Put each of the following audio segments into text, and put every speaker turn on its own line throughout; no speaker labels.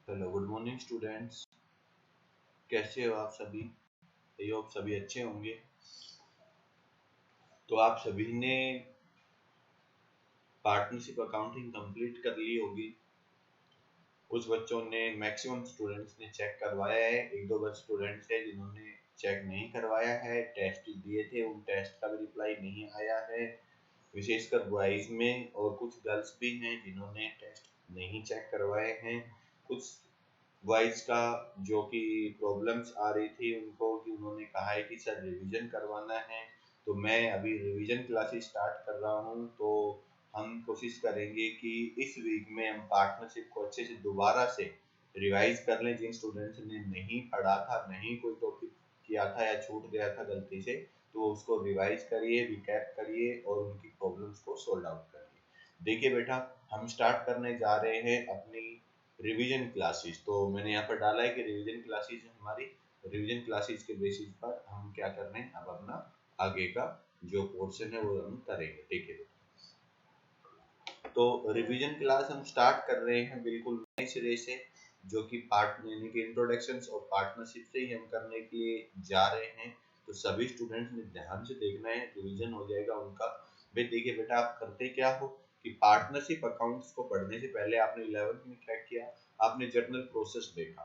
Hello, good morning students. कैसे हो आप सभी? आई होप सभी अच्छे होंगे। तो आप सभी ने पार्टनरशिप अकाउंटिंग कंप्लीट कर ली होगी। कुछ बच्चों ने, मैक्सिमम स्टूडेंट्स ने चेक करवाया है। एक दो बच्चे स्टूडेंट्स हैं जिन्होंने चेक नहीं करवाया है। टेस्ट दिए थे, उन टेस्ट का भी रिप्लाई नहीं आया है, विशेषकर बॉयज में। और कुछ गर्ल्स भी हैं जिन्होंने टेस्ट नहीं चेक करवाए हैं। कुछ बॉयज का जो कि प्रॉब्लम्स आ रही थी उनको, कि उन्होंने कहा है कि सर रिवीजन करवाना है। तो मैं अभी रिवीजन क्लासेस स्टार्ट कर रहा हूँ। तो हम कोशिश करेंगे कि इस वीक में हम पार्टनरशिप को अच्छे से दोबारा से रिवाइज कर लें। जिन स्टूडेंट्स ने नहीं पढ़ा था, नहीं कोई टॉपिक किया था या छूट गया था गलती से, तो उसको रिवाइज करिए, रिकैप करिए और उनकी प्रॉब्लम्स को सोल्व आउट करिए। देखिए बेटा, हम स्टार्ट करने जा रहे हैं अपनी रिवीजन क्लासेस। तो मैंने यहाँ पर डाला है कि रिवीजन क्लासेस हमारी, रिवीजन क्लासेस के बेसिस पर हम क्या कर रहे हैं, अब अपना आगे का जो पोर्शन है वो हम करेंगे। ठीक है, तो रिवीजन क्लास हम स्टार्ट कर रहे हैं बिल्कुल नए सिरे से, जो कि पार्ट यानी कि इंट्रोडक्शन और पार्टनरशिप से ही हम करने के लिए जा रहे हैं। तो सभी स्टूडेंट्स ने ध्यान से देखना है, रिवीजन हो जाएगा उनका। भाई देखिए बेटा, आप करते क्या हो कि पार्टनरशिप अकाउंट्स को पढ़ने से पहले आपने 11th में क्या किया, आपने जर्नल प्रोसेस देखा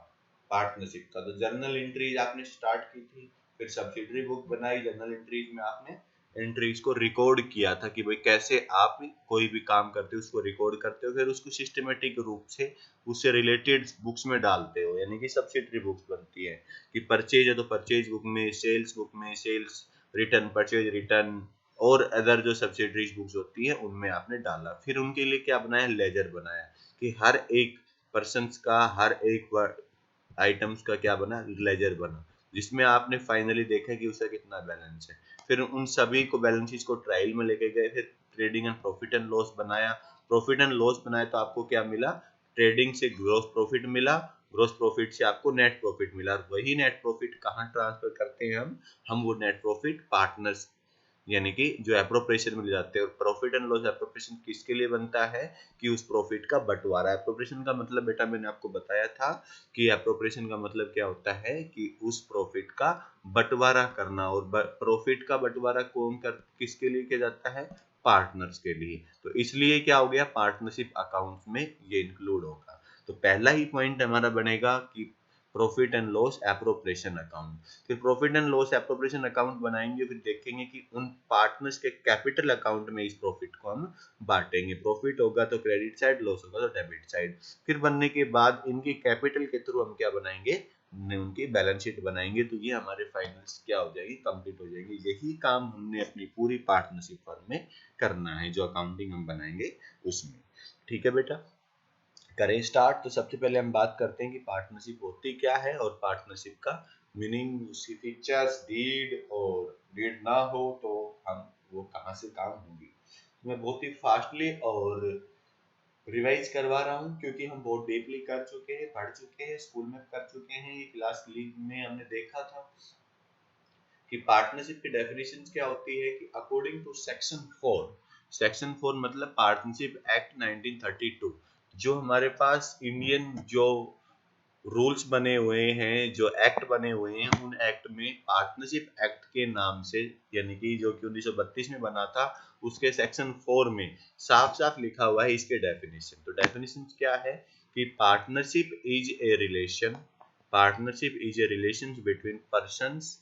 पार्टनरशिप का। तो जर्नल एंट्रीज आपने स्टार्ट की थी, फिर सब्सिडरी बुक बनाई। जर्नल एंट्रीज में आपने एंट्रीज को रिकॉर्ड किया था कि भाई कैसे आप कोई भी काम करते हो उसको रिकॉर्ड करते हो, फिर उसको सिस्टमेटिक रूप से उससे रिलेटेड बुक्स में डालते हो, यानी कि सब्सिडरी बुक्स बनती है। कि परचेज है तो परचेज बुक में, सेल्स बुक में सेल्स रिटर्न, परचेज रिटर्न, और अदर जो सब्सिडरीज बुक्स होती है उनमें आपने डाला। फिर उनके लिए क्या बनाया, लेजर बनाया कि हर एक पर्सन का, हर एक आइटम्स का क्या बना, लेजर बना, जिसमें आपने फाइनली देखा कि उसका कितना बैलेंस है। फिर उन सभी को, बैलेंस शीट को ट्रायल में लेके गए, फिर trading and profit and loss बनाया। प्रॉफिट एंड लॉस बनाया तो आपको क्या मिला, ट्रेडिंग से ग्रॉस प्रॉफिट मिला, ग्रॉस प्रॉफिट से आपको नेट प्रॉफिट मिला। वही नेट प्रॉफिट कहाँ ट्रांसफर करते हैं हम वो नेट प्रॉफिट पार्टनर्स यानी कि जो एप्रोप्रिएशन में ले जाते हैं। और प्रॉफिट एंड लॉस एप्रोप्रिएशन किसके लिए बनता है, कि उस प्रॉफिट का बंटवारा। एप्रोप्रिएशन का मतलब बेटा मैंने आपको बताया था कि एप्रोप्रिएशन का मतलब क्या होता है, कि उस प्रॉफिट का बंटवारा करना। और प्रॉफिट का बंटवारा कौन कर, किसके लिए किया जाता है, पार्टनर्स के लिए। तो इसलिए क्या हो गया, पार्टनरशिप अकाउंट में ये इंक्लूड होगा। तो पहला ही पॉइंट हमारा बनेगा कि profit and loss appropriation account. फिर profit and loss appropriation account बनाएंगे, फिर देखेंगे कि उन पार्टनर्स के कैपिटल अकाउंट में इस प्रॉफिट को हम बांटेंगे। प्रॉफिट होगा तो क्रेडिट साइड, लॉस होगा तो डेबिट साइड। फिर बनने के बाद इनकी कैपिटल के थ्रू हम क्या बनाएंगे, उनकी बैलेंस शीट बनाएंगे। तो ये हमारे फाइनल्स क्या हो जाएगी, कंप्लीट हो जाएंगे। यही काम हमने अपनी पूरी पार्टनरशिप फर्म में करना है, जो अकाउंटिंग हम बनाएंगे उसमें। ठीक है बेटा, करें स्टार्ट। तो सबसे पहले हम बात करते हैं कि पार्टनरशिप होती क्या है और पार्टनरशिप का मीनिंग, उसकी फीचर्स। डीड और डीड ना हो तो हम वो कहाँ से काम होगी। मैं बहुत ही फास्टली और रिवाइज करवा रहा हूँ, क्योंकि हम बहुत डीपली कर चुके हैं, पढ़ चुके हैं, स्कूल में कर चुके हैं। ये क्लास लीग में हमने देखा था कि पार्टनरशिप की डेफिनेशन क्या होती है, कि अकॉर्डिंग टू सेक्शन 4, सेक्शन 4 मतलब पार्टनरशिप एक्ट 1932, जो हमारे पास इंडियन जो रूल्स बने हुए हैं, जो एक्ट बने हुए हैं, उन एक्ट में पार्टनरशिप एक्ट के नाम से, यानी कि जो कि 1932 में बना था, उसके सेक्शन 4 में साफ साफ लिखा हुआ है इसके डेफिनेशन। तो डेफिनेशन क्या है, कि partnership is a relation, partnership is a relation between persons.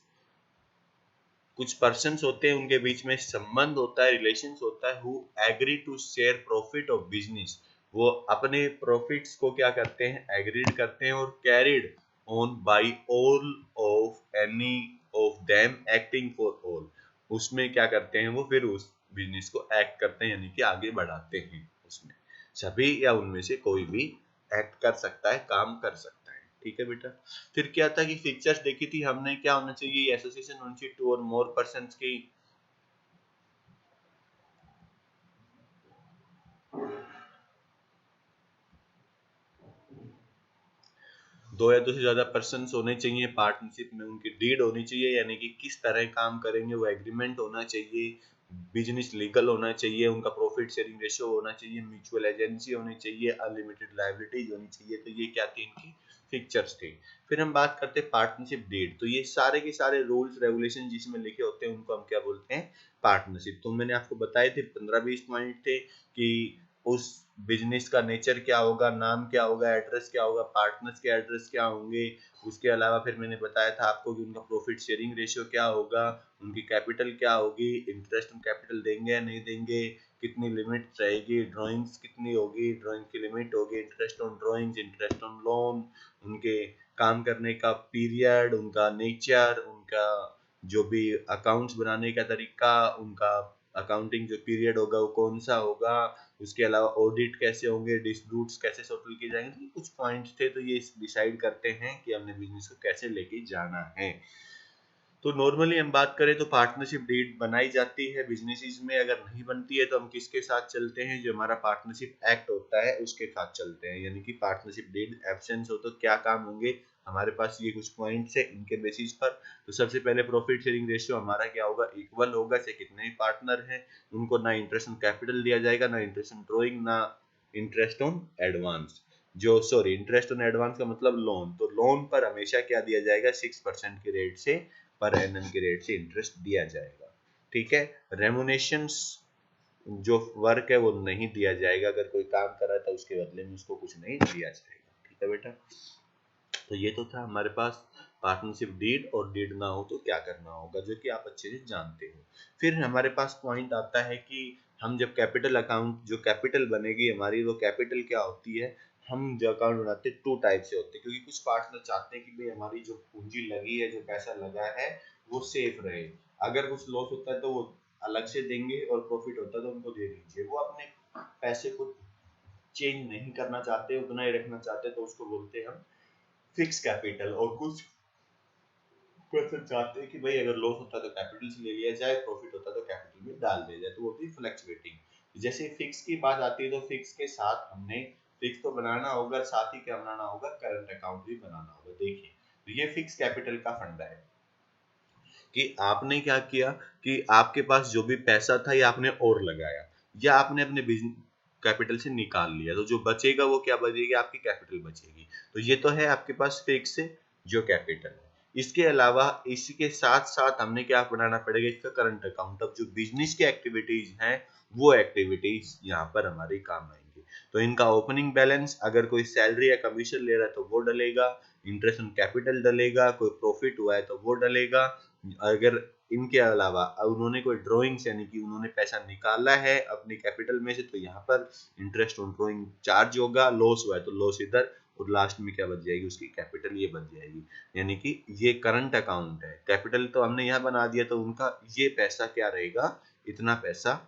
कुछ पर्सन्स होते हैं, उनके बीच में संबंध होता है, रिलेशंस होता है, who agree to share profit of business. वो अपने प्रॉफिट्स को क्या करते हैं, एग्रीड करते हैं, और carried on by all of any of them acting for all. उसमें क्या करते हैं वो, फिर उस बिजनेस को एक्ट करते हैं, यानी कि आगे बढ़ाते हैं। उसमें सभी या उनमें से कोई भी एक्ट कर सकता है, काम कर सकता है। ठीक है बेटा, फिर क्या था कि फीचर्स देखी थी हमने, क्या होना चाहिए, एसोसिएशन होनी चाहिए 2 और मोर पर्सन्स की। 2 या 2 से ज्यादा पर्सन होने चाहिए पार्टनरशिप में। उनकी डीड होनी चाहिए, यानी कि किस तरह काम करेंगे वो एग्रीमेंट होना चाहिए। बिजनेस लीगल होना चाहिए, उनका प्रॉफिट शेयरिंग रेशियो होना चाहिए, म्यूचुअल एजेंसी होनी चाहिए, अनलिमिटेड लायबिलिटीज होनी चाहिए। तो ये क्या थी इनकी फिक्चर्स थे। फिर हम बात करते हैं पार्टनरशिप डीड। तो ये सारे के सारे रूल्स रेगुलेशन जिसमें लिखे होते हैं उनको हम क्या बोलते हैं, पार्टनरशिप। तो मैंने आपको बताए थे 15-20 पॉइंट थे कि उस बिजनेस का नेचर क्या होगा, नाम क्या होगा, एड्रेस क्या होगा, पार्टनर्स के एड्रेस क्या होंगे। उसके अलावा फिर मैंने बताया था आपको कि उनका प्रॉफिट शेयरिंग रेशियो क्या होगा, उनकी कैपिटल क्या होगी, इंटरेस्ट ऑन कैपिटल देंगे या नहीं देंगे, कितनी लिमिट रहेगी, ड्राइंग्स कितनी होगी, ड्राइंग की लिमिट होगी, interest on drawings, interest on loan, उनके काम करने का पीरियड, उनका नेचर, उनका जो भी अकाउंट्स बनाने का तरीका, उनका अकाउंटिंग जो पीरियड होगा वो कौन सा होगा, उसके अलावा ऑडिट कैसे होंगे, डिस्प्यूट्स कैसे सेटल किए जाएंगे। तो कुछ पॉइंट्स थे, तो ये डिसाइड करते हैं कि हमने बिजनेस को कैसे लेके जाना है। तो नॉर्मली हम बात करें तो पार्टनरशिप डीड बनाई जाती है बिजनेसेस में। अगर नहीं बनती है तो हम किसके साथ चलते हैं, जो हमारा पार्टनरशिप एक्ट होता है उसके साथ चलते हैं। यानी कि पार्टनरशिप डीड एब्सेंस हो तो क्या काम होंगे हमारे पास, ये कुछ पॉइंट्स है इनके बेसिस पर। तो सबसे पहले प्रॉफिट शेयरिंग रेशियो हमारा क्या होगा, इक्वल होगा, से कितने भी पार्टनर हैं उनको ना इंटरेस्ट ऑन कैपिटल दिया जाएगा, ना इंटरेस्ट ऑन ड्रॉइंग, ना इंटरेस्ट ऑन एडवांस। जो सॉरी इंटरेस्ट ऑन एडवांस का मतलब लोन, तो लोन पर हमेशा क्या दिया जाएगा, 6% के रेट से पर एनम के रेट से इंटरेस्ट दिया जाएगा। ठीक है। रेमुनेशंस जो वर्क है वो नहीं दिया जाएगा, अगर कोई काम कर रहा है तो उसके बदले में उसको कुछ नहीं दिया जाएगा। ठीक है बेटा। तो ये तो था हमारे पास पार्टनरशिप डीड, और डीड ना हो तो क्या करना होगा, जो कि आप अच्छे से जानते हो। फिर हमारे पास पॉइंट आता है कि हम जब कैपिटल अकाउंट, जो कैपिटल बनेगी हमारी, वो कैपिटल क्या होती है, हम जो अकाउंट बनाते हैं 2 टाइप से होते हैं, क्योंकि कुछ पार्टनर चाहते हैं कि भाई हमारी जो पूंजी लगी है, जो पैसा लगा है वो सेफ रहे, अगर कुछ लॉस होता है तो वो अलग से देंगे और प्रॉफिट होता है तो उनको दे दीजिए। वो अपने पैसे को चेंज नहीं करना चाहते, उतना ही रखना चाहते, तो उसको बोलते हैं हम फिक्स कैपिटल। और कुछ पर्सन चाहते हैं कि भाई अगर लॉस होता है तो कैपिटल से ले लिया जाए, प्रॉफिट होता है तो कैपिटल में डाल दिया जाए, तो वो होती है फ्लक्चुएटिंग। जैसे फिक्स की बात आती है तो फिक्स के साथ हमने फिक्स तो बनाना होगा, साथ ही क्या बनाना होगा, करंट अकाउंट भी बनाना होगा। देखिए तो ये फिक्स कैपिटल का फंडा है कि आपने क्या किया कि आपके पास जो भी पैसा था ये आपने और लगाया, या आपने अपने बिजनेस कैपिटल से निकाल लिया, तो जो बचेगा वो क्या बचेगी, आपकी कैपिटल बचेगी। तो ये तो है आपके पास फिक्स से जो कैपिटल है। इसके अलावा इसके साथ साथ हमने क्या बनाना पड़ेगा, इसका करंट अकाउंट। अब जो बिजनेस की एक्टिविटीज हैं वो एक्टिविटीज यहाँ पर हमारे काम आएंगी। तो इनका ओपनिंग बैलेंस, अगर कोई सैलरी या कमीशन ले रहा है तो वो डलेगा, इंटरेस्ट ऑन कैपिटल डलेगा, कोई प्रॉफिट हुआ है तो वो डलेगा। अगर इनके अलावा उन्होंने कोई ड्रॉइंग्स, यानी कि उन्होंने पैसा निकाला है अपनी कैपिटल में से, तो यहाँ पर इंटरेस्ट ऑन ड्रॉइंग चार्ज होगा, लॉस हुआ है तो लॉस इधर, और लास्ट में क्या बच जाएगी, उसकी कैपिटल ये बच जाएगी। यानी कि ये करंट अकाउंट है, कैपिटल तो हमने यहाँ बना दिया, तो उनका ये पैसा क्या रहेगा, इतना पैसा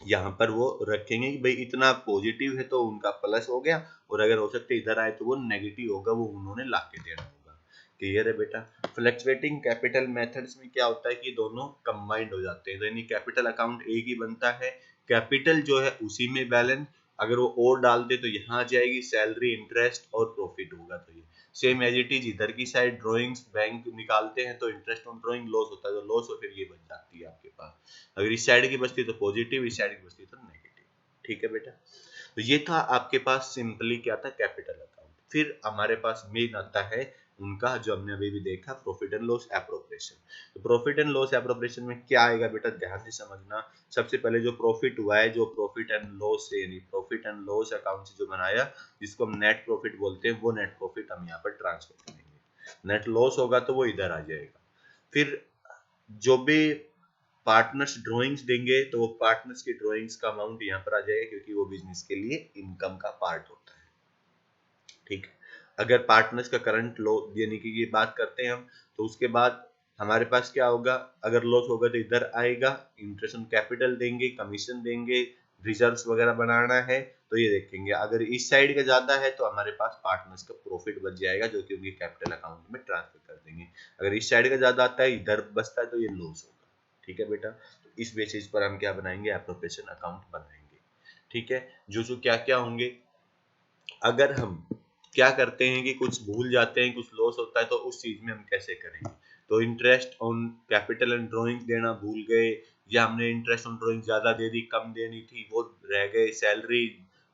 यहाँ पर वो रखेंगे कि भाई इतना पॉजिटिव है तो उनका प्लस हो गया, और अगर हो सकते इधर आए तो वो नेगेटिव होगा, वो उन्होंने ला के देना होगा। क्लियर है बेटा। फ्लक्चुएटिंग कैपिटल मेथड्स में क्या होता है कि दोनों कंबाइंड हो जाते हैं, तो यानी कैपिटल अकाउंट एक ही बनता है, कैपिटल जो है उसी में बैलेंस, अगर वो और डाल दे तो यहाँ आ जाएगी सैलरी, इंटरेस्ट और प्रॉफिट होगा। तो ये सेम एज इट इज इधर की साइड ड्रॉइंग्स बैंक निकालते हैं तो इंटरेस्ट ऑन ड्रॉइंग लॉस होता है, तो लॉस हो, फिर ये बच जाती है आपके पास। अगर इस साइड की बचती तो पॉजिटिव, इस साइड की बचती तो नेगेटिव। ठीक है बेटा। तो ये था आपके पास सिंपली क्या था, कैपिटल अकाउंट। फिर हमारे पास मेन आता है उनका, जो हमने अभी भी देखा, प्रॉफिट एंड लॉस एप्रोप्रिएशन। तो प्रॉफिट एंड लॉस एप्रोप्रिएशन में क्या आएगा बेटा, ध्यान से समझना। सबसे पहले जो प्रॉफिट हुआ है, जो प्रॉफिट एंड लॉस से, यानी प्रॉफिट एंड लॉस अकाउंट से जो बनाया, जिसको हम नेट प्रॉफिट बोलते हैं, वो नेट प्रॉफिट हम यहाँ पर ट्रांसफर करेंगे। नेट लॉस होगा तो वो इधर आ जाएगा। फिर जो भी पार्टनर्स ड्राइंग्स देंगे तो वो पार्टनर्स की ड्राइंग्स का अमाउंट यहाँ पर आ जाएगा, क्योंकि वो बिजनेस के लिए इनकम का पार्ट होता है। ठीक है। अगर पार्टनर्स का करंट लो, यानी कि ये बात करते हैं हम, तो उसके बाद हमारे पास क्या होगा, अगर लॉस होगा तो इधर आएगा, इंटरेस्ट ऑन कैपिटल देंगे, कमीशन देंगे, रिजर्व्स वगैरह बनाना है तो ये देखेंगे। अगर इस साइड का ज्यादा है तो हमारे पास पार्टनर्स का प्रॉफिट बच जाएगा, जो कि उनके कैपिटल अकाउंट में ट्रांसफर कर देंगे। अगर इस साइड का ज्यादा आता है, इधर बचता है, तो ये लॉस होगा। ठीक है बेटा। तो इस बेसिस पर हम क्या बनाएंगे, एप्रोप्रिएशन अकाउंट बनाएंगे। ठीक है। जो क्या क्या होंगे, अगर हम क्या करते हैं कि कुछ भूल जाते हैं, कुछ लॉस होता है, तो उस चीज में हम कैसे करेंगे। तो interest on capital and drawing देना भूल गए, या हमने इंटरेस्ट ऑन ड्राइंग ज़्यादा दे दी, कम देनी थी, वो रह गए, सैलरी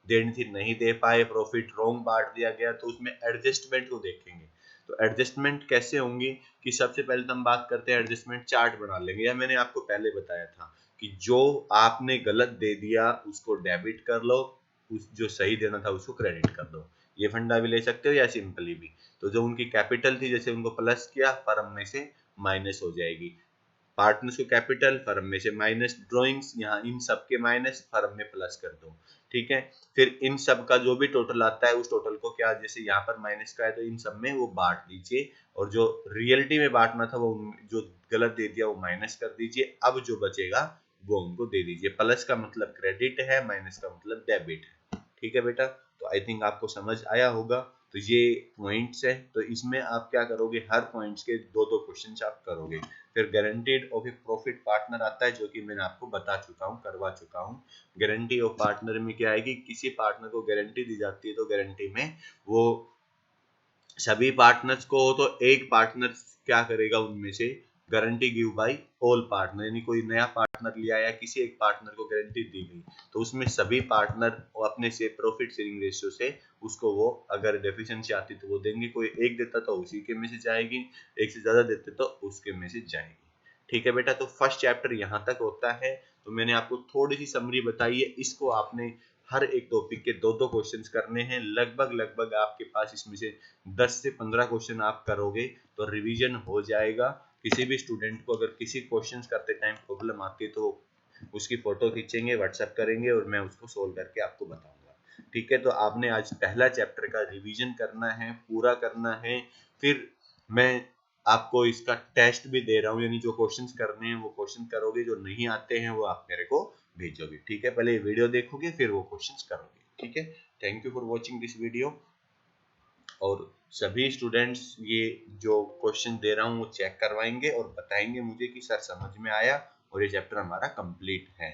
देनी थी नहीं दे पाए, प्रॉफिट रॉन्ग बांट दिया गया, तो उसमें एडजस्टमेंट को देखेंगे। तो एडजस्टमेंट कैसे होंगी कि सबसे पहले तो हम बात करते हैं एडजस्टमेंट चार्ट बना लेंगे, या मैंने आपको पहले बताया था कि जो आपने गलत दे दिया उसको डेबिट कर लो, उस जो सही देना था उसको क्रेडिट कर दो। ये फंडा भी ले सकते हो या सिंपली भी। तो जो उनकी कैपिटल थी जैसे उनको प्लस किया, फर्म में से माइनस हो जाएगी, पार्टनर्स को कैपिटल, फर्म में से माइनस, ड्राइंग्स यहाँ इन सब के माइनस, फर्म में प्लस कर दो। ठीक है, फिर इन सब का जो भी टोटल आता है उस टोटल को क्या, जैसे यहाँ पर माइनस का है तो इन सब में वो बांट दीजिए, और जो रियलिटी में बांटना था वो जो गलत दे दिया वो माइनस कर दीजिए, अब जो बचेगा वो उनको दे दीजिए। प्लस का मतलब क्रेडिट है, माइनस का मतलब डेबिट है। ठीक है बेटा, तो आई थिंक आपको समझ आया होगा। तो ये पॉइंट्स है, तो इसमें आप क्या करोगे, हर पॉइंट्स के दो दो क्वेश्चन आप करोगे। फिर guaranteed of A profit partner आता है, जो कि मैंने आपको बता चुका हूँ, करवा चुका हूँ। गारंटी ऑफ पार्टनर में क्या आएगी, किसी पार्टनर को गारंटी दी जाती है तो गारंटी में वो सभी पार्टनर्स को हो तो एक पार्टनर क्या करेगा उनमें से, guarantee give by all partner, यानी कोई नया पार्टनर लिया या किसी एक पार्टनर को गारंटी दी गई तो उसमें सभी पार्टनर अपने से प्रॉफिट शेयरिंग रेशियो से उसको वो अगर डेफिशिएंसी आती तो वो देंगे, कोई एक देता तो उसी के में से जाएगी, एक से ज्यादा देते तो उसके में से जाएगी। ठीक है बेटा, तो फर्स्ट चैप्टर यहाँ तक होता है। तो मैंने आपको थोड़ी सी समरी बताई है, इसको आपने हर एक टॉपिक के दो दो क्वेश्चंस करने हैं, लगभग लगभग आपके पास इसमें से 10 से 15 क्वेश्चन आप करोगे तो रिवीजन हो जाएगा। किसी भी स्टूडेंट को अगर किसी क्वेश्चंस करते टाइम प्रॉब्लम आती है तो उसकी फोटो खींचेंगे, व्हाट्सएप करेंगे और मैं उसको सोल्व करके आपको बताऊंगा। ठीक है, तो आपने आज पहला चैप्टर का रिवीजन करना है, पूरा करना है। फिर मैं आपको इसका टेस्ट भी दे रहा हूँ, यानी जो क्वेश्चंस करने हैं वो क्वेश्चन करोगे, जो नहीं आते हैं वो आप मेरे को भेजोगे। ठीक है, पहले वीडियो देखोगे फिर वो क्वेश्चंस करोगे। ठीक है, thank you for watching this video. और सभी स्टूडेंट्स ये जो क्वेश्चन दे रहा हूँ वो चेक करवाएंगे और बताएंगे मुझे कि सर समझ में आया और ये चैप्टर हमारा कंप्लीट है।